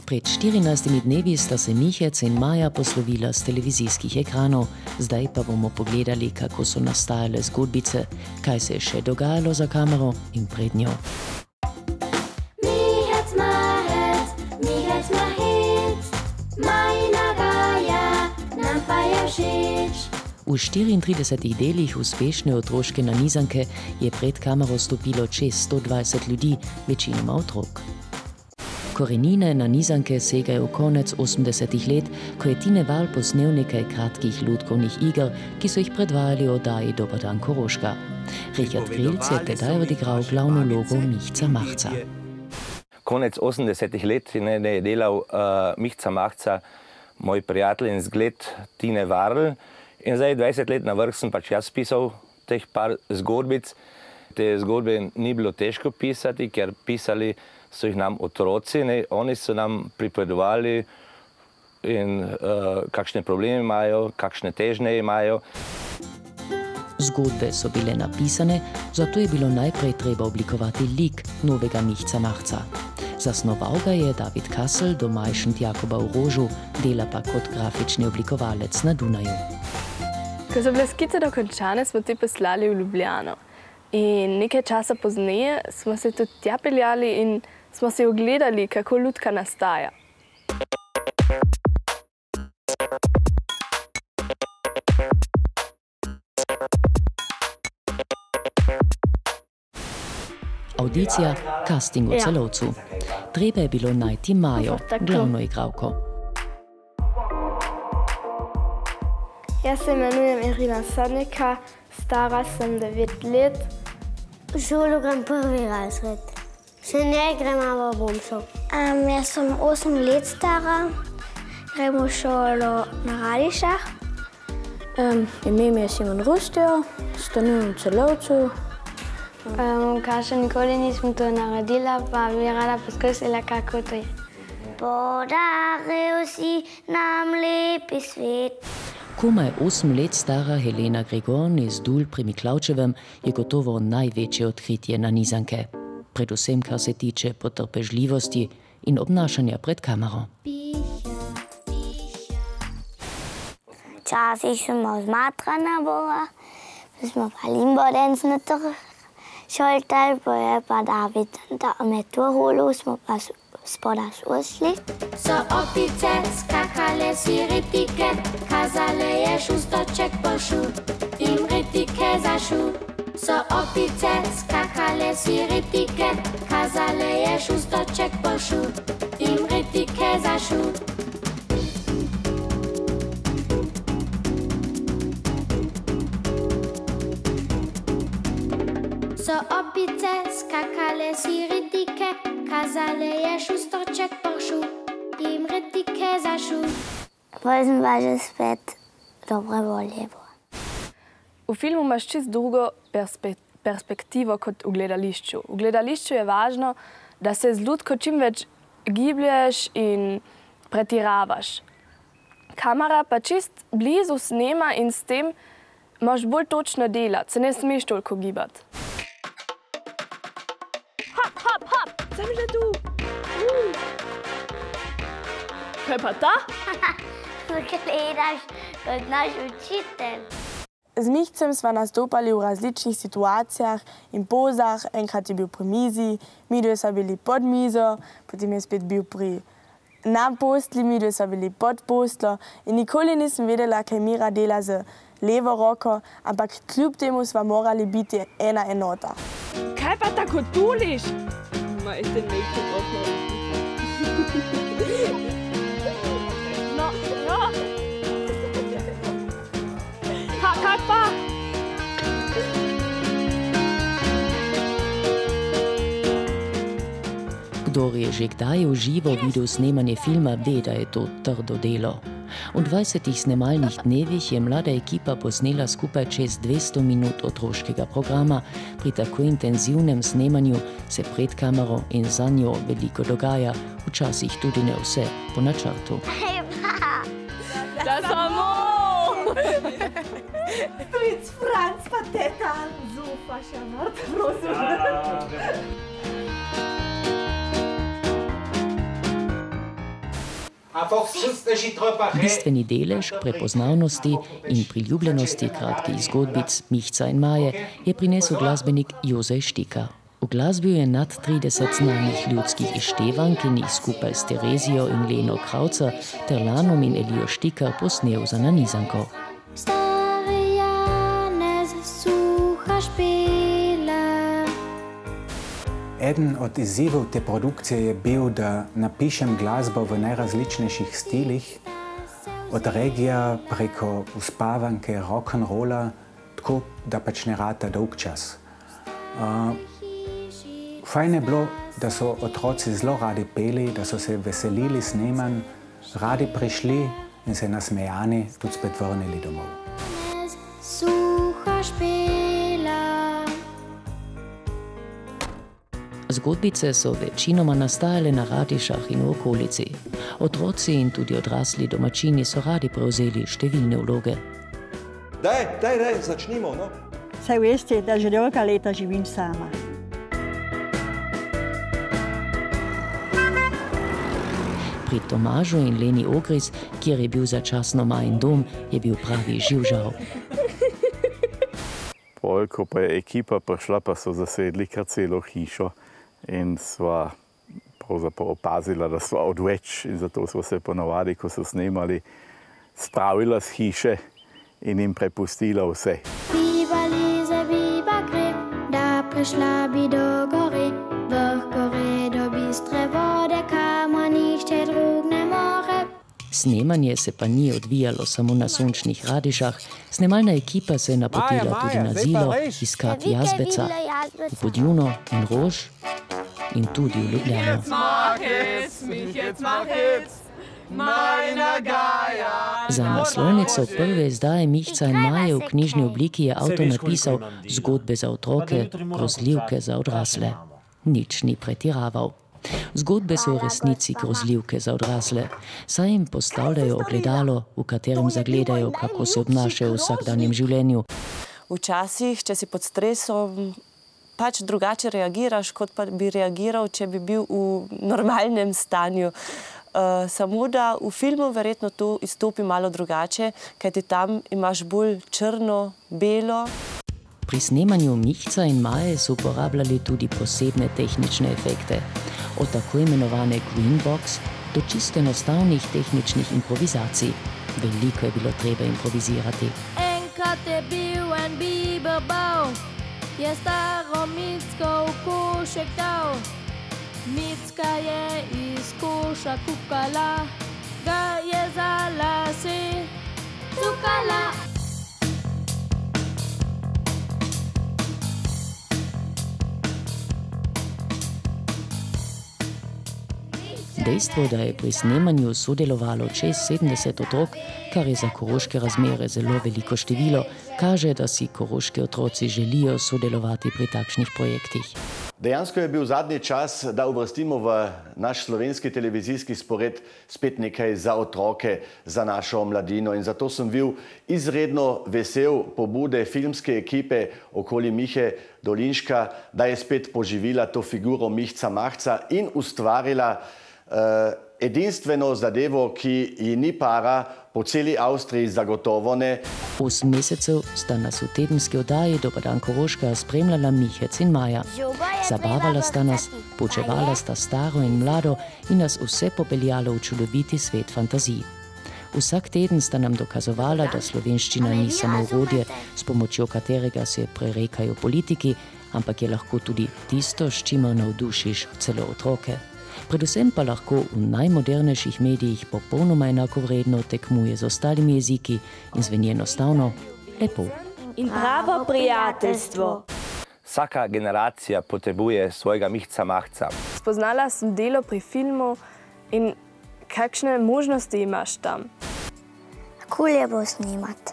Pred 14 dnevi sta se Mihec in Maja poslovila z televizijskih ekranov, zdaj pa bomo pogledali, kako so nastajale zgodbice, kaj se je še dogajalo za kamero in pred njo. V 34 delih uspešne otroške nanizanke je pred kamero stopilo čez 120 ljudi, večinoma otrok. Korenine nanizanke segajo v konec 80-ih let, ko je Tine Val posnel nekaj kratkih lutkovnih iger, ki so jih predvajali v oddaji Dober dan Koroška. Richard Krilc je tedaj odigral glavno vlogo Mihca Mahca. Konec 80-ih let je delal Mihca Mahca, moj prijatelj in zgled Tine Varl. In zdaj 20 let na vrh sem pač jaz pisal teh par zgodbic. Te zgodbe ni bilo težko pisati, ker pisali so jih nam otroci. Oni so nam pripovedovali, kakšne probleme imajo, kakšne težnje imajo. Zgodbe so bile napisane, zato je bilo najprej treba oblikovati lik novega Mihca Mahca. Zasnoval ga je David Kassel, domajšent Jakoba v Rožu, dela pa kot grafični oblikovalec na Dunaju. Ko so bile skice dokončane, smo te poslali v Ljubljano. In nekaj časa pozneje smo se tudi tja peljali in smo si ogledali, kako lutka nastaja. Audicija, casting v Celovcu. Treba je bilo najti Majo, glavno igralko. Jaz se imenujem Irina Sadnika, stara sem 9 let. V šolo grem prvi razred. Še ne grem, ampak bom šel. Jaz sem 8 let stara, grem v šolo na Radišah. Ime mi je Simon Rustjo, stanujem v Celovcu. Kar še nikoli nisem to naredila, pa bi rada poskusila, kako to je. Podaril si nam lepi svet. Komaj 8 let stara Helena Gregorn iz Dul pri Miklavčevem je gotovo največje odkritje nanizanke. Predvsem, kar se tiče potrpežljivosti in obnašanja pred kamero. Včasih smo zmatrana bila, smo pa limbodenc na trh šoltali, pa je pa David me turholo, smo pa spodaj ušli. So opice skakale si ritike, kazale je šustoček pošu, in ritike zašu. So opice skakale si ritike, kazale je šustoček pošu, in ritike zašu. So opice skakale si ritike, kazale je šustoček pošu, jim ritike zašu. Potem sem pa že spet dobre volje. V filmu imaš čisto drugo perspektivo kot v gledališču. V gledališču je važno, da se z lutko čim več giblješ in pretiravaš. Kamera pa čist blizu snema in s tem moraš bolj točno delati, se ne smeš toliko gibati. Sem že tu! Kaj pa ta? Gledaš kot naš učitelj. Z Mihcem sva nastopali v različnih situacijah in pozah. Enkrat je bil pri mizi, midve sva bili pod mizo, potem je spet bil na postli, midve sva bili pod postlo. In nikoli nisem vedela, kaj Mira dela z levo roko, ampak kljub temu sva morali biti ena enota. Kaj pa tako tuliš? Ma, ist denn nicht drauf? No, no! Kaj pa? Kdor je že kdaj v živo videl snemanje filma, ve, da je to trdo delo. V 20 snemalnih dnevih je mlada ekipa posnela skupaj čez 200 minut otroškega programa. Pri tako intenzivnem snemanju se pred kamero in za njo veliko dogaja, včasih tudi ne vse po načrtu. Da samo! Princ Franc pa teta Zofa še mrt, prosim. Bistveni delež prepoznavnosti in priljubljenosti kratkih zgodbic Mihca in Maje je prinesel glasbenik Jozej Štikar. Uglasbil je nad 30 znanih ljudskih izštevank in jih skupaj s Terezijo in Leno Kraucer ter Lanom in Elijo Štikar posnel za nanizanko. Eden od izzivov te produkcije je bil, da napišem glasbo v najrazličnejših stilih, od regija preko uspavanke, rock'n'rolla, tako da pač ne rata dolg čas. Fajn je bilo, da so otroci zelo radi peli, da so se veselili snemanj, radi prišli in se nasmejani tudi spet vrnili domov. Zgodbice so večinoma nastajale na Radišah in v okolici. Otroci in tudi odrasli domačini so radi prevzeli številne vloge. Daj, začnimo, no. Saj veste, da že dolga leta živim sama. Pri Tomažu in Leni Ogris, kjer je bil začasno majin dom, je bil pravi živžav. Ko pa je ekipa prišla, pa so zasedli kar celo hišo in sva pravzaprav opazila, da sva odveč in zato sva se ponavadi, ko so snemali, spravila z hiše in jim prepustila vse. Biba Lise, biba gre, da prišla bi do gore, vrh gore do bistre vode, kamor nihče drug ne more. Snemanje se pa ni odvijalo samo na sončnih Radišah, snemalna ekipa se je napotila tudi na Zilo, iskat Jazbeca, v Podjuno in Rož in tudi v Ljubljano. Za naslovnico prve izdaje Mihca in Maje v knjižni obliki je avtor napisal zgodbe za otroke, grozljivke za odrasle. Nič ni pretiraval. Zgodbe so v resnici grozljivke za odrasle, saj jim postavljajo ogledalo, v katerem zagledajo, kako se obnašajo v vsakdanjem življenju. Včasih, če si pod stresom, pač drugače reagiraš, kot pa bi reagiral, če bi bil v normalnem stanju. Samo da v filmu verjetno to izstopi malo drugače, kajti tam imaš bolj črno, belo. Pri snemanju Mihca in Maje so uporabljali tudi posebne tehnične efekte. Od tako imenovane green box do čisto enostavnih tehničnih improvizacij. Veliko je bilo treba improvizirati. Enkrat je bil en biberbal, je staro Micko v košek dal. Micka je iz koša kukala, ga je za lase cukala. Dejstvo, da je pri snemanju sodelovalo čez 70 otrok, kar je za koroške razmere zelo veliko število, kaže, da si koroški otroci želijo sodelovati pri takšnih projektih. Dejansko je bil zadnji čas, da uvrstimo v naš slovenski televizijski spored spet nekaj za otroke, za našo mladino. In zato sem bil izredno vesel pobude filmske ekipe okoli Mihe Dolinška, da je spet poživila to figuro Mihca Mahca in ustvarila edinstveno zadevo, ki ji ni para, po celi Avstriji zagotovo ne. 8 mesecev sta nas v tedenski oddaji Dober dan Koroška spremljala Mihec in Maja. Zabavala sta nas, poučevala sta staro in mlado in nas vse popeljala v čudoviti svet fantazij. Vsak teden sta nam dokazovala, da slovenščina ni samo orodje, s pomočjo katerega se prerekajo politiki, ampak je lahko tudi tisto, s čimer navdušiš celo otroke. Predvsem pa lahko v najmodernejših medijih popolnoma enakovredno tekmuje z ostalimi jeziki in zveni enostavno lepo. In pravo prijateljstvo. Vsaka generacija potrebuje svojega Mihca Mahca. Spoznala sem delo pri filmu in kakšne možnosti imaš tam. Kul je bo snimat.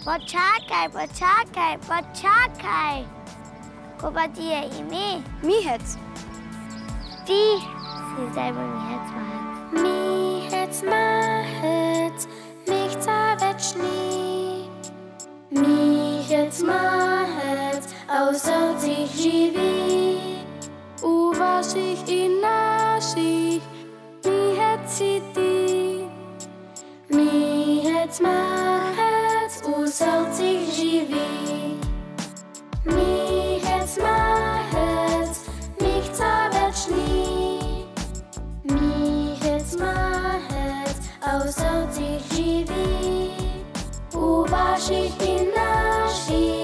Počakaj. Ko pa ti je ime? Mihec. Ti si zdaj bo Mihec Mahec. Mihec Mahec, Mihca več ni. Mihec Mahec, a v srcih živi. V vaših in naših Mihec si a v srdcích živí, u vašich i našich.